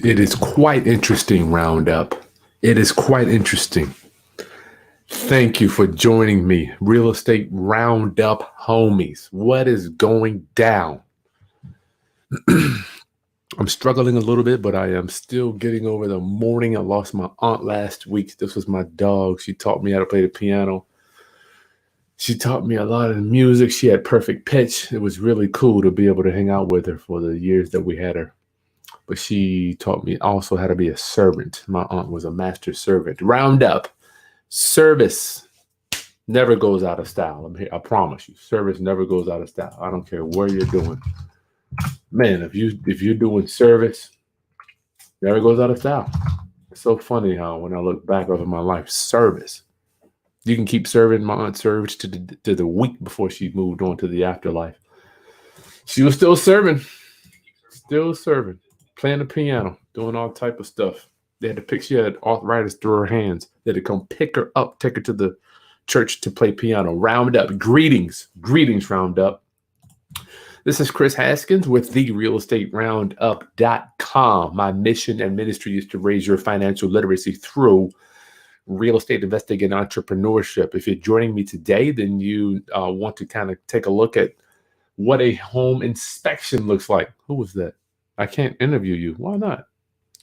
It is quite interesting, Roundup. It is quite interesting. Thank you for joining me, Real Estate Roundup homies. What is going down? I'm struggling a little bit, but I am still getting over the morning. I lost my aunt last week. This was my dog. She taught me how to play the piano. She taught me a lot of the music. She had perfect pitch. It was really cool to be able to hang out with her for the years that we had her. But she taught me also how to be a servant. My aunt was a master servant. Roundup, service never goes out of style. I'm here. I promise you, service never goes out of style. I don't care where you're doing. Man, if you're doing service, never goes out of style. It's so funny how when I look back over my life, service. You can keep serving. My aunt served to the week before she moved on to the afterlife. She was still serving, playing the piano, doing all type of stuff. They had to pick. She had arthritis through her hands. They had to come pick her up, take her to the church to play piano. Roundup, greetings, Roundup. This is Chris Haskins with the realestateroundup.com. My mission and ministry is to raise your financial literacy through real estate investing and entrepreneurship. If you're joining me today, then you want to kind of take a look at what a home inspection looks like. Who was that? I can't interview you. Why not?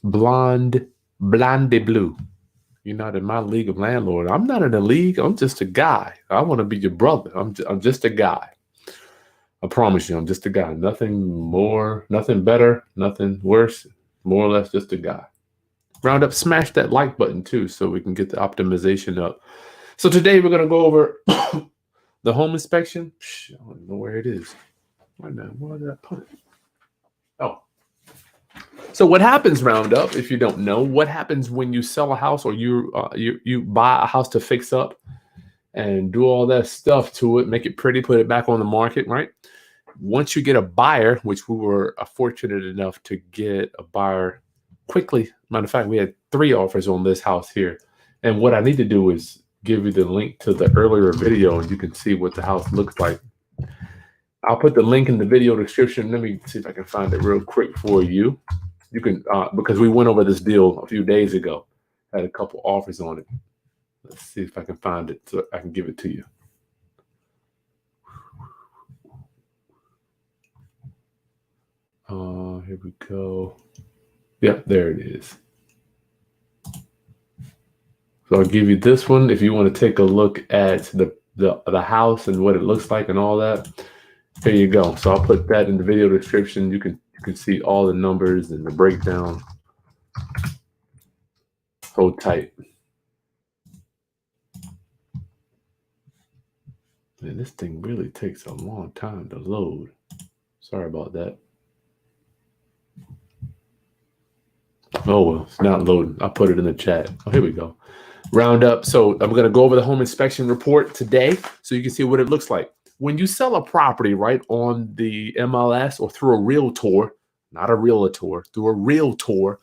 Blonde blue. You're not in my league of landlord. I'm not in a league. I'm just a guy. I want to be your brother. I'm just a guy. I promise you, I'm just a guy. Nothing more, nothing better, nothing worse. More or less just a guy. Roundup, smash that like button too so we can get the optimization up. So today we're going to go over the home inspection. I don't know where it is. Where did I put it? Oh. So what happens, Roundup, if you don't know, what happens when you sell a house or you buy a house to fix up and do all that stuff to it, make it pretty, put it back on the market, right? Once you get a buyer, which we were fortunate enough to get a buyer quickly. Matter of fact, we had 3 offers on this house here. And what I need to do is give you the link to the earlier video and you can see what the house looks like. I'll put the link in the video description. Let me see if I can find it real quick for you. You can, because we went over this deal a few days ago, had a couple offers on it. Let's see if I can find it so I can give it to you. Here we go. Yep, there it is. So I'll give you this one if you want to take a look at the house and what it looks like and all that. Here you go. So I'll put that in the video description. You can see all the numbers and the breakdown. Hold tight. Man, this thing really takes a long time to load. Sorry about that. Oh, well, it's not loading. I'll put it in the chat. Oh, here we go. Roundup. So I'm going to go over the home inspection report today so you can see what it looks like. When you sell a property, right, on the MLS or through a realtor, not a realtor, through a realtor,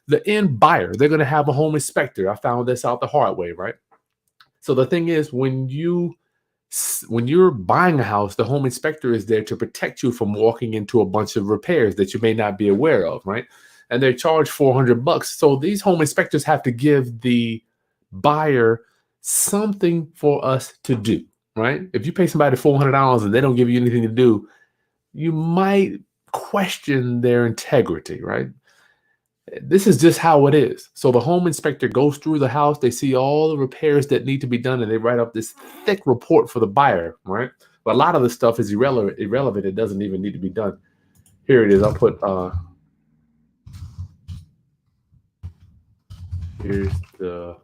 the end buyer, they're going to have a home inspector. I found this out the hard way, right? So the thing is, when you're buying a house, the home inspector is there to protect you from walking into a bunch of repairs that you may not be aware of, right? And they're charged $400. So these home inspectors have to give the buyer something for us to do, right? If you pay somebody $400 and they don't give you anything to do, you might question their integrity, right? This is just how it is. So the home inspector goes through the house. They see all the repairs that need to be done, and they write up this thick report for the buyer, right? But a lot of the stuff is irrelevant. It doesn't even need to be done. Here it is. I'll put here's the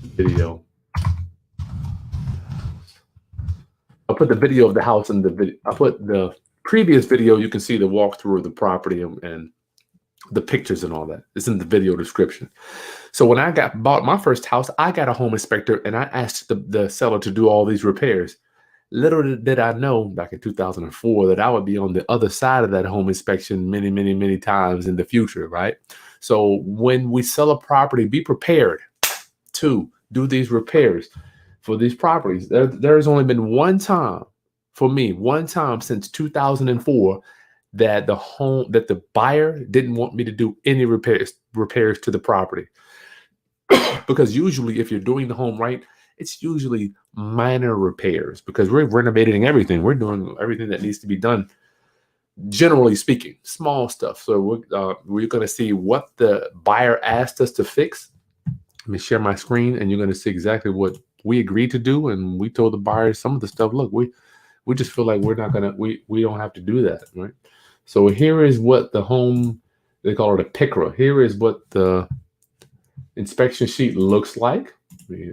video. I'll put the video of the house in the video. I'll put the previous video. You can see the walkthrough of the property and the pictures and all that. It's in the video description. So when I bought my first house, I got a home inspector and I asked the seller to do all these repairs. Little did I know back in 2004 that I would be on the other side of that home inspection many, many, many times in the future, right? So when we sell a property, be prepared to do these repairs for these properties. There's only been one time for me, since 2004 that the buyer didn't want me to do any repairs to the property. Because usually if you're doing the home right, it's usually minor repairs because we're renovating everything. We're doing everything that needs to be done, generally speaking, small stuff. So we're going to see what the buyer asked us to fix. Let me share my screen and you're going to see exactly what we agreed to do. And we told the buyer some of the stuff, look, we just feel like we're not going to, we don't have to do that, right? So here is what the home, they call it a PICRA. Here is what the inspection sheet looks like. Let me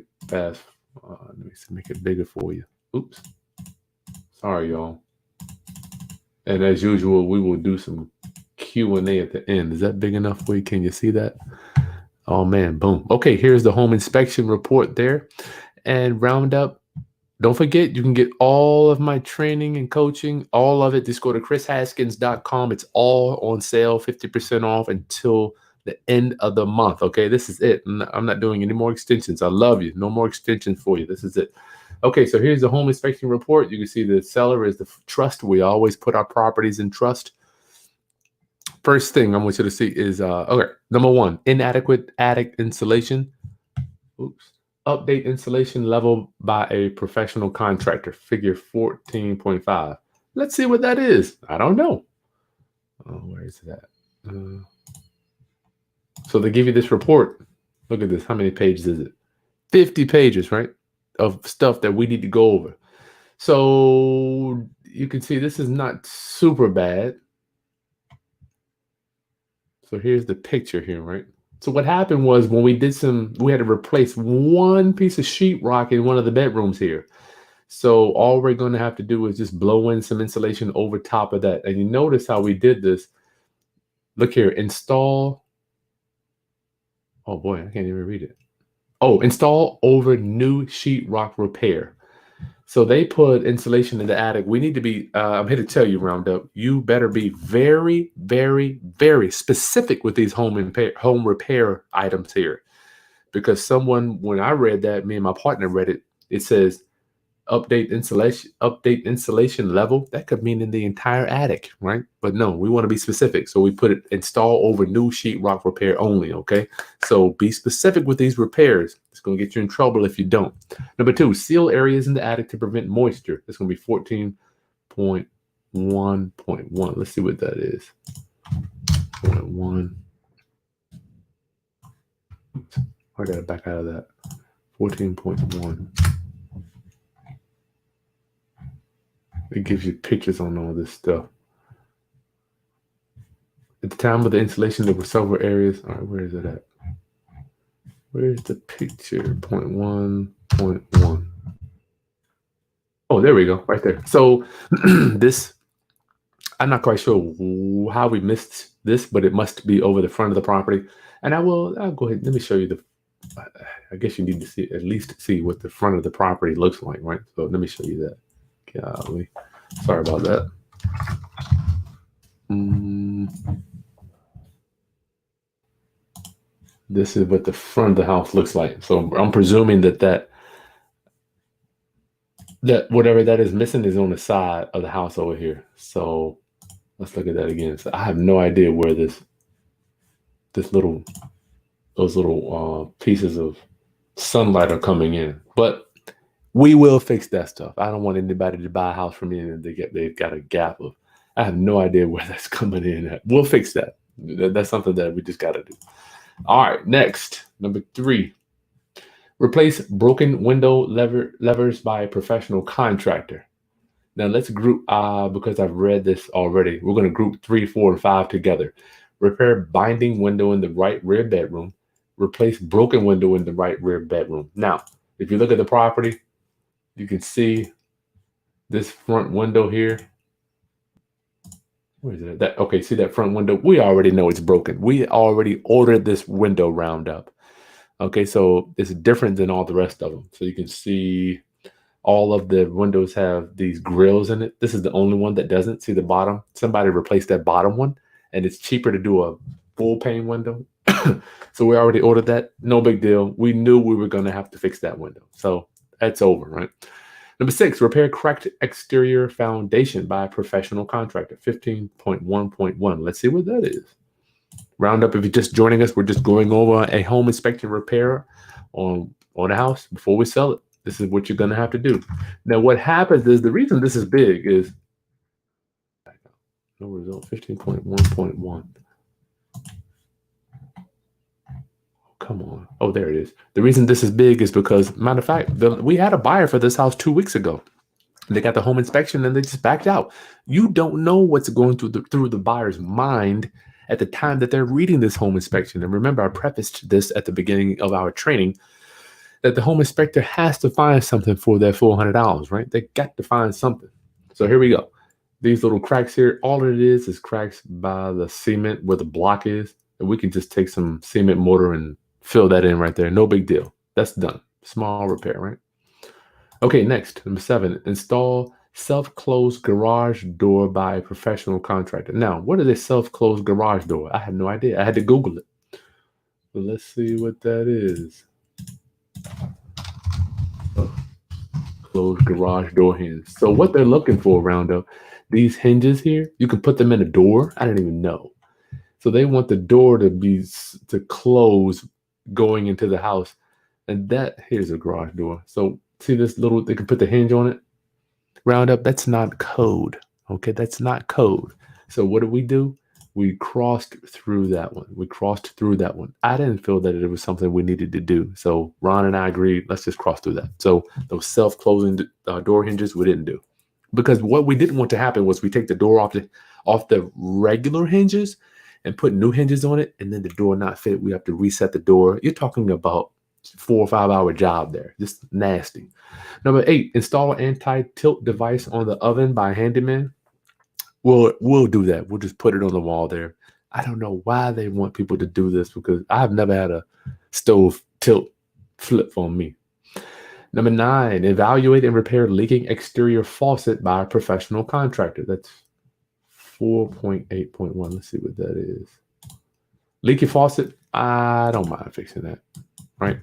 make it bigger for you. Oops. Sorry, y'all. And as usual, we will do some Q&A at the end. Is that big enough for you? Can you see that? Oh, man. Boom. Okay, here's the home inspection report there. And round up. Don't forget, you can get all of my training and coaching, all of it. Just go to chrishaskins.com. It's all on sale, 50% off until the end of the month. Okay, this is it. I'm not doing any more extensions. I love you. No more extensions for you. This is it. Okay, so here's the home inspection report. You can see the seller is the trust. We always put our properties in trust. First thing I want you to see is, okay, number one, inadequate attic insulation. Oops. Update insulation level by a professional contractor, figure 14.5. Let's see what that is. I don't know. Oh, where is that? So they give you this report. Look at this. How many pages is it? 50 pages, right? Of stuff that we need to go over. So you can see this is not super bad. So here's the picture here, right? So what happened was when we had to replace one piece of sheetrock in one of the bedrooms here. So all we're going to have to do is just blow in some insulation over top of that. And you notice how we did this. Look here, install. Oh boy, I can't even read it. Oh, install over new sheetrock repair. So they put insulation in the attic. We need to be, I'm here to tell you, Roundup, you better be very, very, very specific with these home repair items here. Because when I read that, me and my partner read it, it says update insulation level. That could mean in the entire attic, right? But no, we want to be specific. So we put it install over new sheetrock repair only, okay? So be specific with these repairs. It's going to get you in trouble if you don't. Number two, seal areas in the attic to prevent moisture. It's going to be 14.1.1. Let's see what that is. 0.1. Oops, I got to back out of that. 14.1. It gives you pictures on all this stuff. At the time of the installation, there were several areas. All right, where is it at? Where's the picture? 0.1.1. Oh, there we go, right there. So this, I'm not quite sure how we missed this, but it must be over the front of the property. And I'll go ahead. Let me show you I guess you need to at least see what the front of the property looks like, right? So let me show you that. Golly. Sorry about that. This is what the front of the house looks like. So I'm presuming that whatever that is missing is on the side of the house over here. So let's look at that again. So I have no idea where those little pieces of sunlight are coming in, but we will fix that stuff. I don't want anybody to buy a house from me and they've got a gap of. I have no idea where that's coming in at. We'll fix that. That's something that we just got to do. All right, next, number 3. Replace broken window levers by a professional contractor. Now let's group, because I've read this already, we're going to group 3, 4, and 5 together. Repair binding window in the right rear bedroom. Replace broken window in the right rear bedroom. Now, if you look at the property, you can see this front window here. Where is it? Okay, see that front window? We already know it's broken. We already ordered this window Roundup. Okay, so it's different than all the rest of them. So you can see all of the windows have these grills in it. This is the only one that doesn't. See the bottom? Somebody replaced that bottom one, and it's cheaper to do a full pane window. So we already ordered that. No big deal. We knew we were going to have to fix that window. So that's over, right? Number 6, repair cracked exterior foundation by a professional contractor. 15.1.1. Let's see what that is. Roundup, if you're just joining us, we're just going over a home inspection repair on a house before we sell it. This is what you're going to have to do. Now, what happens is the reason this is big is no result 15.1.1. Come on. Oh, there it is. The reason this is big is because, matter of fact, we had a buyer for this house 2 weeks ago. They got the home inspection and they just backed out. You don't know what's going through the buyer's mind at the time that they're reading this home inspection. And remember, I prefaced this at the beginning of our training that the home inspector has to find something for their $400, right? They got to find something. So here we go. These little cracks here, all it is cracks by the cement where the block is. And we can just take some cement mortar and fill that in right there. No big deal. That's done. Small repair, right? Okay, next, number 7, install self-closed garage door by a professional contractor. Now, what is a self-closed garage door? I had no idea. I had to Google it. But let's see what that is. Closed garage door hinge. So what they're looking for, Roundup, these hinges here, you can put them in a door. I didn't even know. So they want the door to close going into the house. And here's a garage door. So see this little, they can put the hinge on it. Roundup, that's not code. Okay, that's not code. So what did we do? We crossed through that one. I didn't feel that it was something we needed to do. So Ron and I agreed, let's just cross through that. So those self-closing door hinges, we didn't do. Because what we didn't want to happen was we take the door off the regular hinges and put new hinges on it, and then the door not fit. We have to reset the door. You're talking about 4 or 5 hour job there. Just nasty. Number 8, install anti-tilt device on the oven by handyman. We'll do that. We'll just put it on the wall there. I don't know why they want people to do this because I've never had a stove tilt flip on me. Number 9, evaluate and repair leaking exterior faucet by a professional contractor. That's 4.8.1. Let's see what that is. Leaky faucet, I don't mind fixing that, right?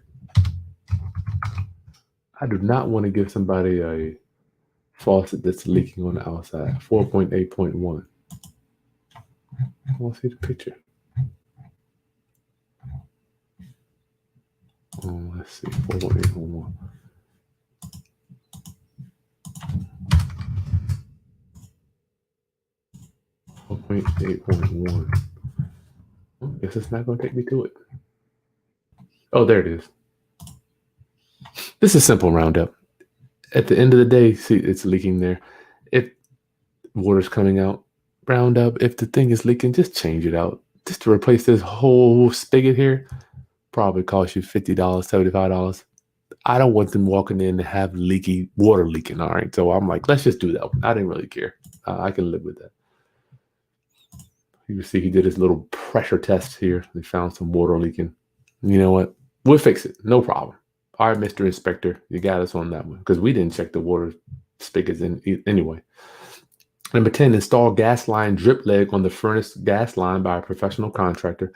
I do not want to give somebody a faucet that's leaking on the outside. 4.8.1. I want to see the picture. Oh, let's see. 4.8.1. Guess it's not going to take me to it. Oh, there it is. This is simple, Roundup. At the end of the day, see, it's leaking there. If water's coming out, Roundup, if the thing is leaking, just change it out. Just to replace this whole spigot here, probably cost you $50, $75. I don't want them walking in and have water leaking, all right? So I'm like, let's just do that one. I didn't really care. I can live with that. You can see he did his little pressure test here. They found some water leaking. You know what? We'll fix it. No problem. All right, Mr. Inspector, you got us on that one because we didn't check the water spigots in anyway. Number 10, install gas line drip leg on the furnace gas line by a professional contractor.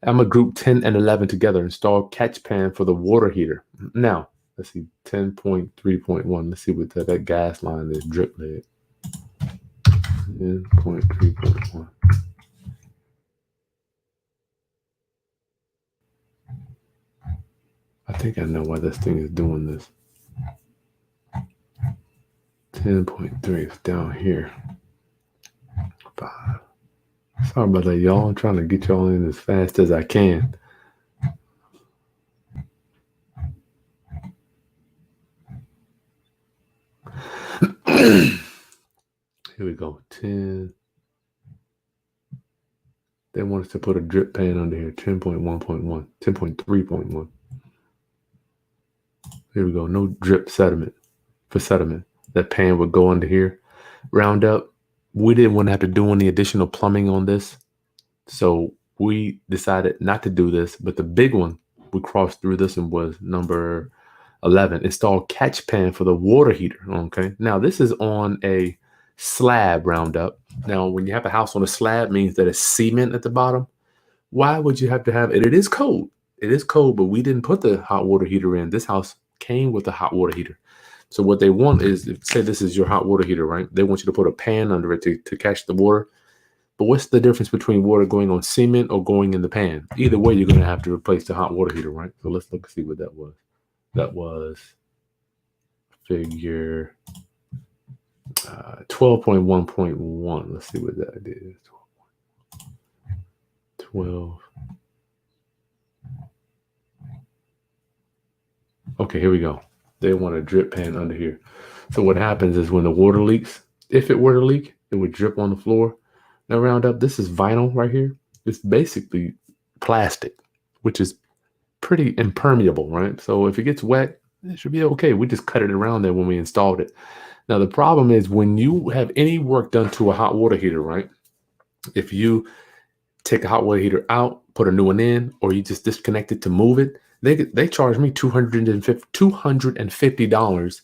I'm going to group 10 and 11 together. Install catch pan for the water heater. Now, let's see, 10.3.1. Let's see what that gas line is, drip leg. 10.3.1. I think I know why this thing is doing this. 10.3 is down here. 5. Sorry about that, y'all. I'm trying to get y'all in as fast as I can. Here we go. 10. They want us to put a drip pan under here. 10.1.1. 10.3.1. Here we go. No drip sediment for sediment. That pan would go under here. Roundup. We didn't want to have to do any additional plumbing on this. So we decided not to do this. But the big one we crossed through this one was number 11. Install catch pan for the water heater. Okay. Now this is on a slab, Roundup. Now when you have a house on a slab, means that it's cement at the bottom. Why would you have to have it? It is cold. It is cold, but we didn't put the hot water heater in. This house came with a hot water heater. So what they want is, say this is your hot water heater, right? They want you to put a pan under it to catch the water. But what's the difference between water going on cement or going in the pan? Either way, you're going to have to replace the hot water heater, right? So let's look and see what that was. That was figure 12.1.1. Let's see what that is. 12. Okay, here we go. They want a drip pan under here. So what happens is when the water leaks, if it were to leak, it would drip on the floor. Now Roundup, this is vinyl right here. It's basically plastic, which is pretty impermeable, right? So if it gets wet, it should be okay. We just cut it around there when we installed it. Now the problem is when you have any work done to a hot water heater, right? If you take a hot water heater out, put a new one in, or you just disconnect it to move it, they charge me $250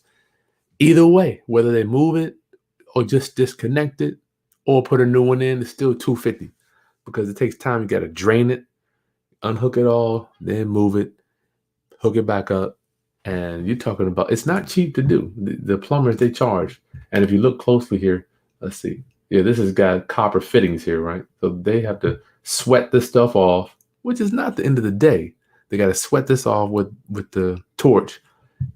either way, whether they move it or just disconnect it or put a new one in. It's still $250 because it takes time. You got to drain it, unhook it all, then move it, hook it back up. And you're talking about, it's not cheap to do. The plumbers, they charge. And if you look closely here, let's see. Yeah, this has got copper fittings here, right? So they have to sweat this stuff off, which is not the end of the day. They got to sweat this off with the torch,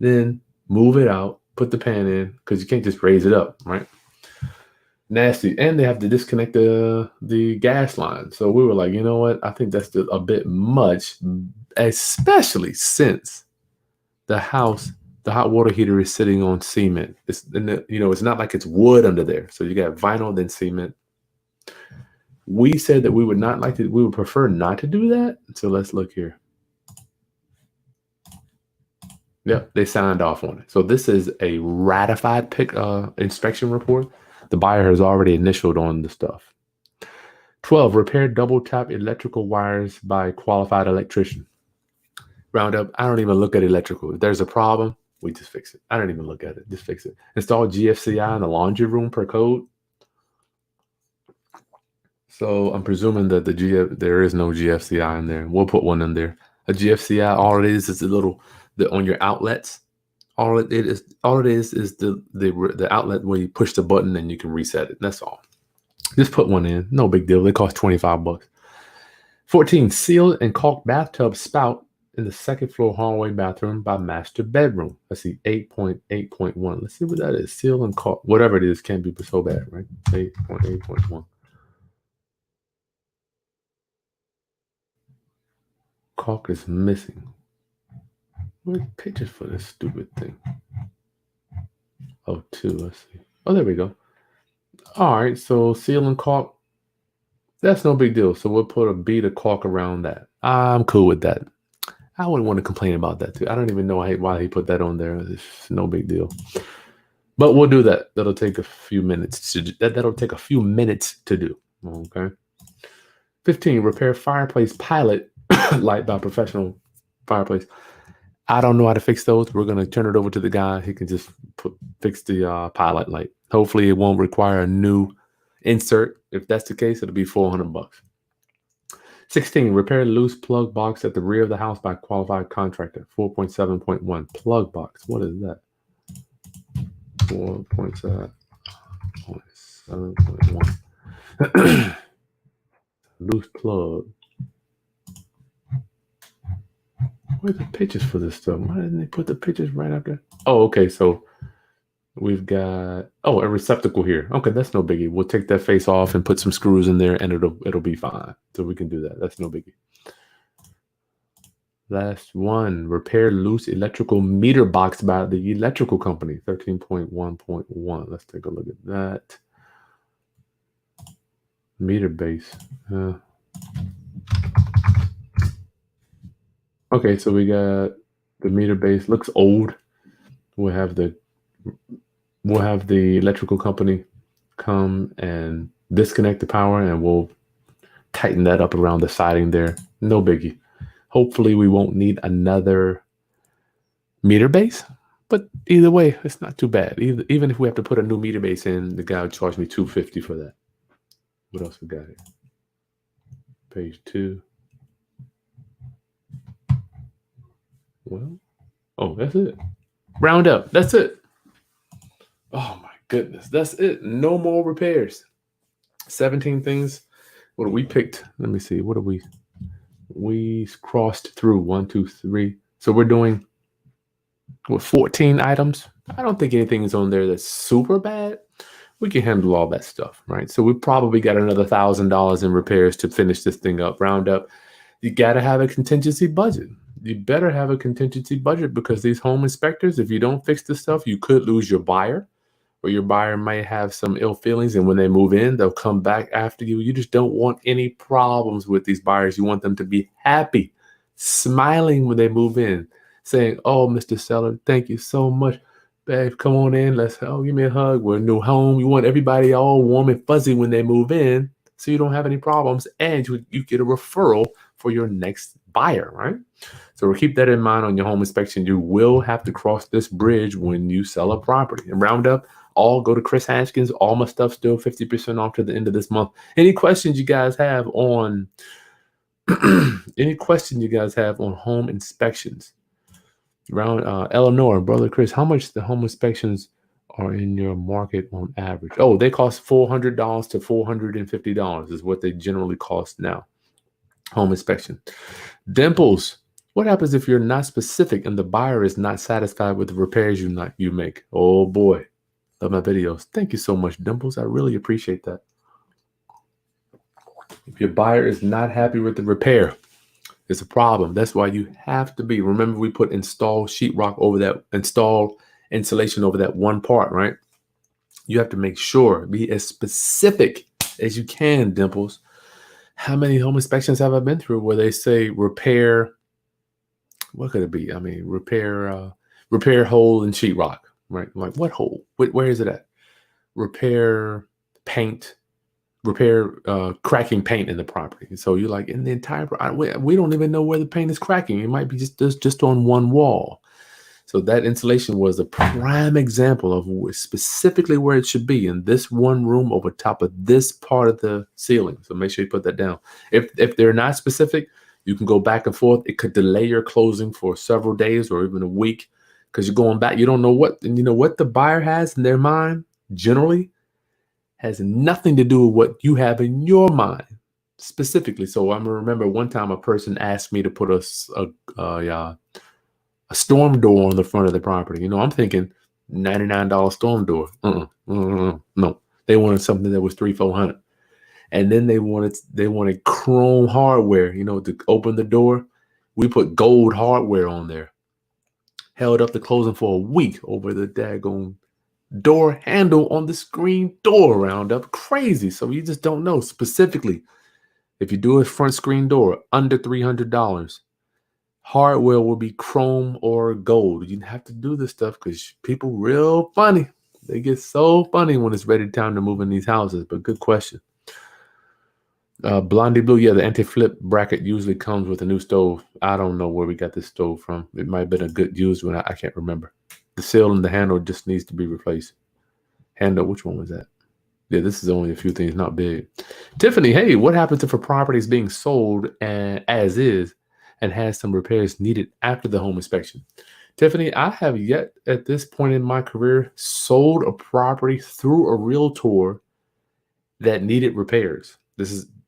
then move it out, put the pan in, because you can't just raise it up, right? Nasty. And they have to disconnect the gas line. So we were like, you know what? I think that's a bit much, especially since the hot water heater is sitting on cement. It's it's not like it's wood under there. So you got vinyl, then cement. We said that we would prefer not to do that. So let's look here. Yep, they signed off on it. So this is a ratified inspection report. The buyer has already initialed on the stuff. 12, repair double tap electrical wires by qualified electrician. Roundup, I don't even look at electrical. If there's a problem, we just fix it. I don't even look at it. Just fix it. Install GFCI in the laundry room per code. So I'm presuming that there is no GFCI in there. We'll put one in there. A GFCI, all it is a little on your outlets. All it is the outlet where you push the button and you can reset it. That's all. Just put one in. No big deal. They cost $25. 14, seal and caulk bathtub spout in the second floor hallway bathroom by master bedroom. Let's see, 8.8.1. Let's see what that is. Seal and caulk, whatever it is, can't be so bad, right? 8.8.1. Caulk is missing. Where's pictures for this stupid thing? Oh, 2. Let's see. Oh, there we go. All right, so seal and caulk. That's no big deal. So we'll put a bead of caulk around that. I'm cool with that. I wouldn't want to complain about that too. I don't even know why he put that on there. It's no big deal. But we'll do that. That'll take a few minutes that'll take a few minutes to do. Okay. 15, repair fireplace pilot light by professional fireplace. I don't know how to fix those. We're gonna turn it over to the guy. He can just fix the pilot light. Hopefully, it won't require a new insert. If that's the case, it'll be $400. 16, repair loose plug box at the rear of the house by qualified contractor. 4.7.1 plug box. What is that? 4.7.1 loose plug. Where's the pictures for this stuff? Why didn't they put the pictures right after? Oh, okay. So we've got a receptacle here. Okay, that's no biggie. We'll take that face off and put some screws in there, and it'll be fine. So we can do that. That's no biggie. Last one, repair loose electrical meter box by the electrical company. 13.1.1. Let's take a look at that. Meter base. Okay, so we got the meter base. Looks old. We'll have the electrical company come and disconnect the power, and we'll tighten that up around the siding there. No biggie. Hopefully we won't need another meter base, but either way, it's not too bad. Even if we have to put a new meter base in, the guy would charge me $250 for that. What else we got here? Page 2. Well, oh, that's it. Round up. That's it. Oh my goodness. That's it. No more repairs. 17 things. What have we picked? Let me see. What have we crossed through? 1, 2, 3. So we're doing what, 14 items. I don't think anything is on there that's super bad. We can handle all that stuff, right? So we probably got another $1,000 in repairs to finish this thing up. Round up. You got to have a contingency budget. You better have a contingency budget because these home inspectors, if you don't fix this stuff, you could lose your buyer, or your buyer might have some ill feelings. And when they move in, they'll come back after you. You just don't want any problems with these buyers. You want them to be happy, smiling when they move in, saying, "Oh, Mr. Seller, thank you so much. Babe, come on in. Give me a hug. We're a new home." You want everybody all warm and fuzzy when they move in so you don't have any problems. And you get a referral for your next buyer, right? So keep that in mind on your home inspection. You will have to cross this bridge when you sell a property. And round up, all go to Chris Haskins. All my stuff still 50% off to the end of this month. Any questions you guys have on any question you guys have on home inspections? Around Eleanor, brother Chris, how much the home inspections are in your market on average? Oh, they cost $400 to $450 is what they generally cost now. Home inspection. Dimples, what happens if you're not specific and the buyer is not satisfied with the repairs you make? Oh boy, love my videos. Thank you so much, Dimples. I really appreciate that. If your buyer is not happy with the repair, it's a problem. That's why you have to be. Remember, we put install sheetrock over that, install insulation over that one part, right? You have to make sure, be as specific as you can, Dimples. How many home inspections have I been through where they say repair? What could it be? I mean, repair hole in sheetrock, right? Like what hole? Where is it at? Repair paint, repair cracking paint in the property. So you're like in the entire. We don't even know where the paint is cracking. It might be just on one wall. So that insulation was a prime example of specifically where it should be in this one room over top of this part of the ceiling. So make sure you put that down. If they're not specific, you can go back and forth. It could delay your closing for several days or even a week because you're going back. You don't know what the buyer has in their mind generally has nothing to do with what you have in your mind specifically. So I remember one time a person asked me to put a storm door on the front of the property. I'm thinking $99 storm door. No, they wanted something that was $300-400, and then they wanted chrome hardware. To open the door. We put gold hardware on there. Held up the closing for a week over the daggone door handle on the screen door. Round up crazy. So you just don't know specifically. If you do a front screen door under $300. Hardware will be chrome or gold. You have to do this stuff because people real funny. They get so funny when it's ready time to move in these houses. But good question. Blondie Blue, yeah, the anti-flip bracket usually comes with a new stove. I don't know where we got this stove from. It might have been a good used one. I can't remember. The seal and the handle just needs to be replaced. Handle, which one was that? Yeah, this is only a few things, not big. Tiffany, hey, what happens if a property is being sold as is and has some repairs needed after the home inspection? Tiffany, I have yet at this point in my career sold a property through a realtor that needed repairs.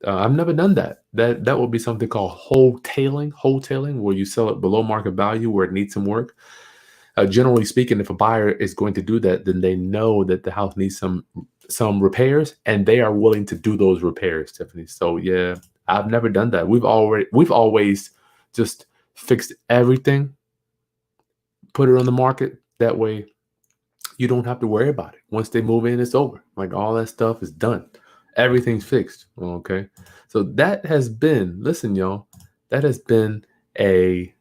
I've never done that. That will be something called wholetailing, where you sell it below market value where it needs some work. Generally speaking, if a buyer is going to do that, then they know that the house needs some repairs, and they are willing to do those repairs, Tiffany. So yeah, I've never done that. We've always just fixed everything, put it on the market. That way, you don't have to worry about it. Once they move in, it's over. Like all that stuff is done. Everything's fixed. Okay, so that has been. Listen, y'all, that has been a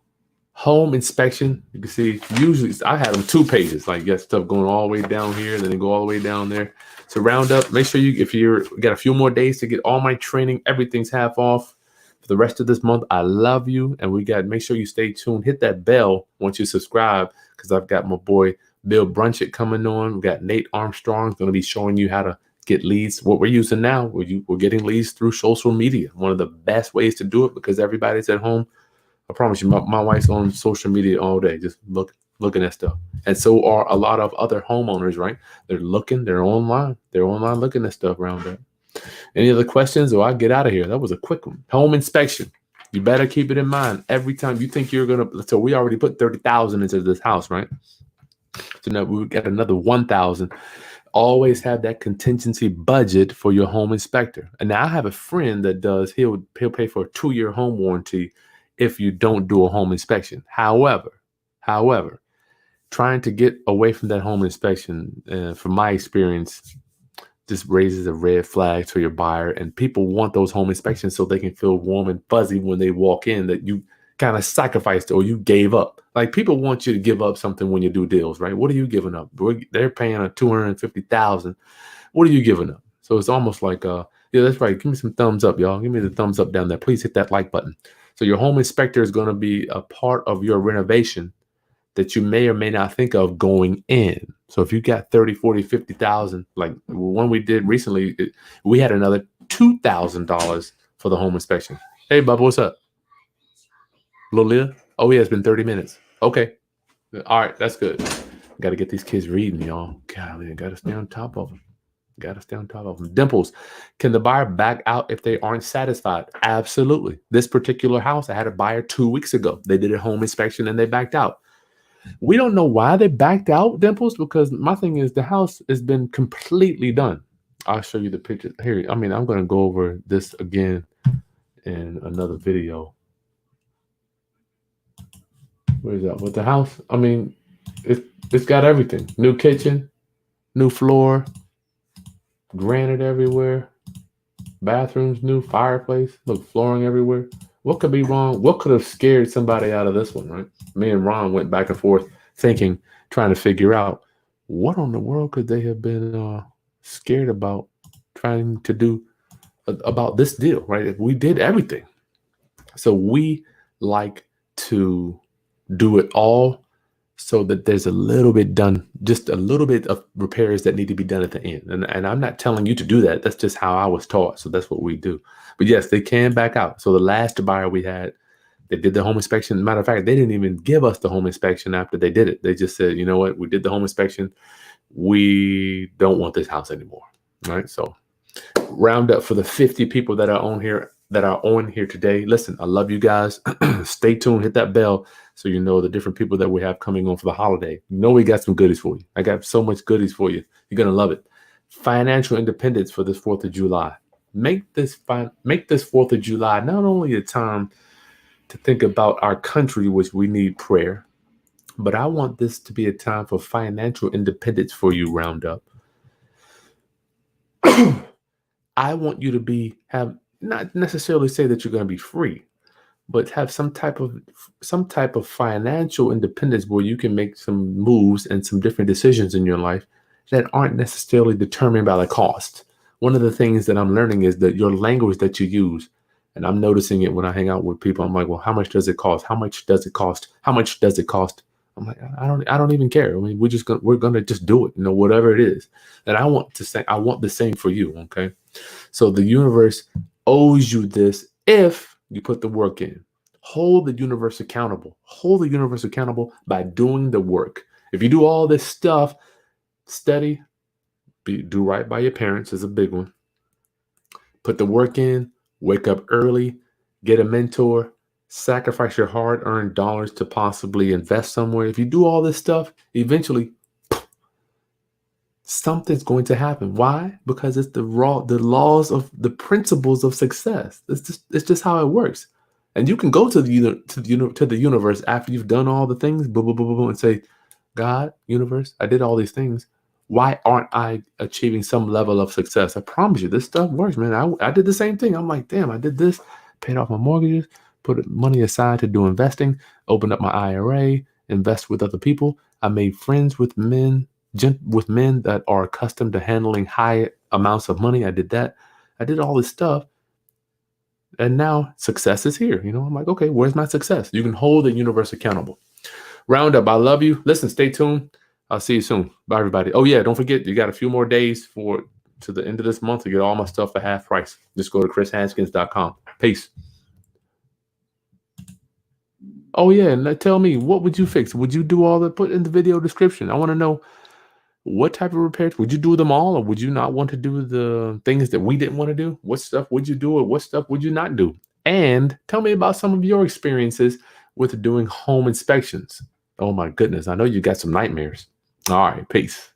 home inspection. You can see usually I had them 2 pages, like you got stuff going all the way down here, then they go all the way down there. So round up, make sure if you're got a few more days to get all my training, everything's half off for the rest of this month. I love you, and make sure you stay tuned. Hit that bell once you subscribe, because I've got my boy Bill Brunchett coming on. We got Nate Armstrong going to be showing you how to get leads. What we're using now, we're getting leads through social media. One of the best ways to do it because everybody's at home. I promise you, my wife's on social media all day. Just looking at stuff. And so are a lot of other homeowners, right? They're online. They're online looking at stuff around there. Any other questions or I get out of here? That was a quick one. Home inspection. You better keep it in mind every time you think you're gonna. So we already put 30,000 into this house, right? So now we got another 1,000. Always have that contingency budget for your home inspector. And now I have a friend that does. He'll pay for a 2-year home warranty if you don't do a home inspection. However, trying to get away from that home inspection, from my experience, just raises a red flag to your buyer. And people want those home inspections so they can feel warm and fuzzy when they walk in that you kind of sacrificed or you gave up. Like people want you to give up something when you do deals, right? What are you giving up? They're paying a $250,000. What are you giving up? So it's almost like, yeah, that's right. Give me some thumbs up, y'all. Give me the thumbs up down there. Please hit that like button. So your home inspector is going to be a part of your renovation that you may or may not think of going in. So if you got 30, 40, 50,000, like one we did recently, we had another $2,000 for the home inspection. Hey, Bubba, what's up? Lolia? Oh, yeah, it's been 30 minutes. Okay. All right, that's good. Got to get these kids reading, y'all. Golly, got to stay on top of them. Dimples, can the buyer back out if they aren't satisfied? Absolutely. This particular house, I had a buyer 2 weeks ago. They did a home inspection and they backed out. We don't know why they backed out, Dimples, because my thing is the house has been completely done. I'll show you the picture here. I mean, I'm going to go over this again in another video. Where is that? With the house, I mean, it's got everything. New kitchen, new floor, granite everywhere, bathrooms, new fireplace, look, flooring everywhere. What could be wrong? What could have scared somebody out of this one, right? Me and Ron went back and forth thinking, trying to figure out what in the world could they have been scared about trying to do about this deal, right? If we did everything. So we like to do it all so that there's a little bit done, just a little bit of repairs that need to be done at the end. And I'm not telling you to do that. That's just how I was taught. So that's what we do. But yes, they can back out. So the last buyer we had, they did the home inspection. Matter of fact, they didn't even give us the home inspection after they did it. They just said, you know what? We did the home inspection. We don't want this house anymore. All right. So round up for the 50 people that are on here today. Listen, I love you guys. Stay tuned. Hit that bell so you know the different people that we have coming on for the holiday. You know we got some goodies for you. I got so much goodies for you. You're gonna love it. Financial independence for this 4th of July. Make this 4th of July not only a time to think about our country, which we need prayer, but I want this to be a time for financial independence for you, Roundup. I want you to have not necessarily say that you're going to be free, but have some type of financial independence where you can make some moves and some different decisions in your life that aren't necessarily determined by the cost. One of the things that I'm learning is that your language that you use, and I'm noticing it when I hang out with people. I'm like, well, how much does it cost? How much does it cost? How much does it cost? I'm like, I don't even care. I mean, we're gonna just do it, whatever it is. And I want the same for you. Okay. So the universe owes you this if you put the work in. Hold the universe accountable. Hold the universe accountable by doing the work. If you do all this stuff, study, do right by your parents is a big one. Put the work in, wake up early, get a mentor, sacrifice your hard-earned dollars to possibly invest somewhere. If you do all this stuff, eventually something's going to happen. Why? Because it's the laws of the principles of success. It's just how it works. And you can go to the universe after you've done all the things, boom, boom, boom, boom, boom, and say, God, universe, I did all these things. Why aren't I achieving some level of success? I promise you, this stuff works, man. I did the same thing. I'm like, damn, I did this, paid off my mortgages, put money aside to do investing, opened up my IRA, invest with other people. I made friends with men that are accustomed to handling high amounts of money. I did that. I did all this stuff. And now success is here. I'm like, okay, where's my success? You can hold the universe accountable. Roundup, I love you. Listen, stay tuned. I'll see you soon. Bye, everybody. Oh, yeah, don't forget, you got a few more days to the end of this month to get all my stuff at half price. Just go to chrishanskins.com. Peace. Oh yeah, and tell me, what would you fix? Would you do all the put in the video description? I want to know what type of repairs would you do them all, or would you not want to do the things that we didn't want to do? What stuff would you do, or what stuff would you not do? And tell me about some of your experiences with doing home inspections. Oh my goodness, I know you got some nightmares. All right, peace.